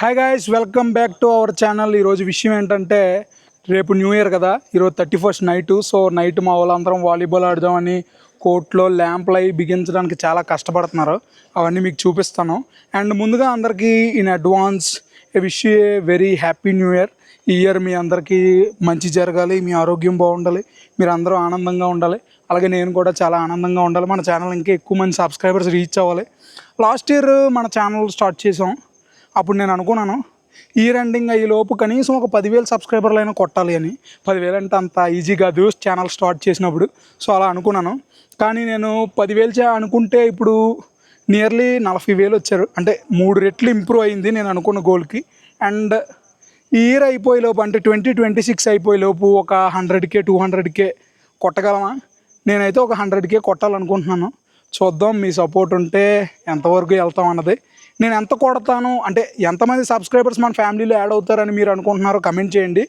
Hi guys, welcome back to our channel. ఈరోజు విషయం ఏంటంటే రేపు న్యూ ఇయర్ కదా. ఈరోజు 31st నైట్. సో నైట్ మా వాళ్ళందరం వాలీబాల్ ఆడదామని కోర్టులో ల్యాంప్లు అవి బిగించడానికి చాలా కష్టపడుతున్నారు. అవన్నీ మీకు చూపిస్తాను. అండ్ ముందుగా అందరికీ in advance wish a very happy new year. ఈ ఇయర్ మీ అందరికీ మంచి జరగాలి, మీ ఆరోగ్యం బాగుండాలి, మీరు అందరూ ఆనందంగా ఉండాలి. అలాగే నేను కూడా చాలా ఆనందంగా ఉండాలి. మన ఛానల్ ఇంకా ఎక్కువ మంది సబ్స్క్రైబర్స్ రీచ్ అవ్వాలి. లాస్ట్ ఇయర్ మన ఛానల్ స్టార్ట్ చేసాం. అప్పుడు నేను అనుకున్నాను ఇయర్ ఎండింగ్ అయ్యేలోపు కనీసం ఒక 10,000 సబ్స్క్రైబర్లు అయినా కొట్టాలి అని. 10,000 అంటే అంత ఈజీ కాదు ఛానల్ స్టార్ట్ చేసినప్పుడు. సో అలా అనుకున్నాను. కానీ నేను 10,000 అనుకుంటే ఇప్పుడు నియర్లీ 40,000 వచ్చారు. అంటే 3 రెట్లు ఇంప్రూవ్ అయింది నేను అనుకున్న గోల్కి. అండ్ ఈ ఇయర్ అయిపోయేలోపు అంటే 2026 అయిపోయేలోపు ఒక 100K 200K కొట్టగలమా? నేనైతే ఒక 100K కొట్టాలనుకుంటున్నాను. చూద్దాం, మీ సపోర్ట్ ఉంటే ఎంతవరకు వెళ్తాం అన్నది. నేను ఎంత కొడతాను అంటే ఎంతమంది సబ్స్క్రైబర్స్ మన ఫ్యామిలీలో యాడ్ అవుతారని మీరు అనుకుంటున్నారో కమెంట్ చేయండి.